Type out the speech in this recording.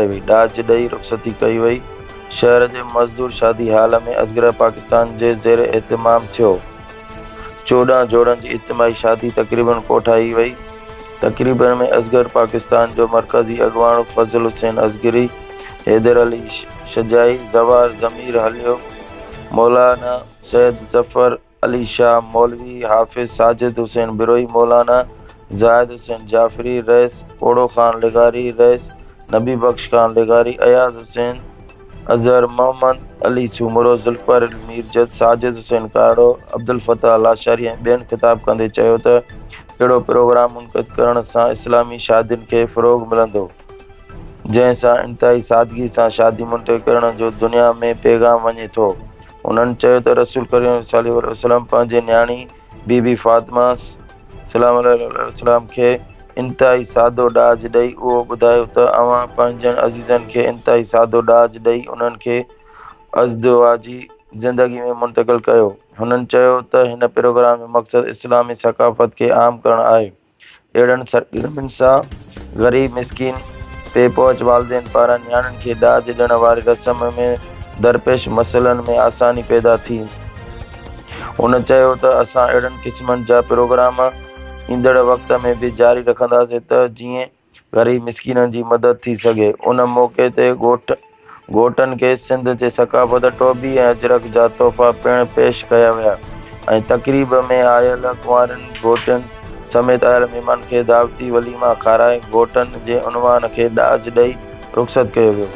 कई वई। ॾाज ॾेई रुख़सती कई वई। शहर जे मज़दूर शादी हाल में असगर पाकिस्तान जे ज़ेर एहतमाम थियो। 14 जोड़नि जी इज्तिमाही शादी तक़रीबन कोठाई वई। तक़रीबन में असगर पाकिस्तान जो मरकज़ी अॻवान फज़ल हुसैन असगरी, हैदर अली शजाई, जवार ज़मीर हलियो, मौलाना सैयद ज़फ़र अली शाह मौलवी, हाफ़िज़ साजिद हुसैन बिरोई, मौलाना ज़ाहिद हुसैन जाफ़री, रईस ओड़ो खान लिगारी, रईस नबी बख्श खान लिगारी, अयाज़ हुसैन अज़हर, मोहम्मद अली सूमरो, ज़ुल्फ़िकार मीरजद, साजिद हुसैन काड़ो, अब्दुल फ़ताह लाशारी ऐं ॿियनि ख़िताब कंदे चयो त अहिड़ो प्रोग्राम मुनक़िद करण सां इस्लामी शादियुनि खे फ़रोग़ मिलंदो, जंहिं सां इंतहाई सादगी सां शादी मुनक़िद करण जो दुनिया में पैगाम वञे थो। उन्हनि चयो त रसूल करीम सल्लल्लाहु अलैहि वसल्लम पंहिंजे न्याणी बीबी फ़ातिमा सलाम अलैहि खे इंतहाई सादो ॾाज ॾेई उहो ॿुधायो त अव्हां पंहिंजनि अज़ीज़नि खे इंतहाई सादो ॾाज ॾेई उन्हनि खे अज़दवाजी ज़िंदगी में मुंतक़िल कयो। हुननि चयो त हिन प्रोग्राम जो मक़सदु इस्लामी सक़ाफ़त खे आम करणु आहे। अहिड़नि सरगर्मियुनि सां ग़रीब मिस्कीन बेपहुच वालिदैन पारां न्याणियुनि खे ॾाज ॾियण वारी रस्म में दरपेश मसइलनि में आसानी पैदा थी। हुन चयो त असां अहिड़नि क़िस्मनि जा प्रोग्राम ईंदड़ वक़्त में बि जारी रखंदासीं त जीअं ग़रीब मिस्कीननि जी मदद थी सघे। उन मौक़े ते ॻोठनि खे सिंध जे सक़ाफ़त टोबी ऐं अजरक जा तोहफ़ा पिणु पेश कया विया ऐं तक़रीब में आयल कुंवारनि घोटनि समेत आयल महिमाननि खे दावती वलीमा खाराए घोटनि जे उनवान खे ॾाज ॾेई रुख़सत कयो वियो।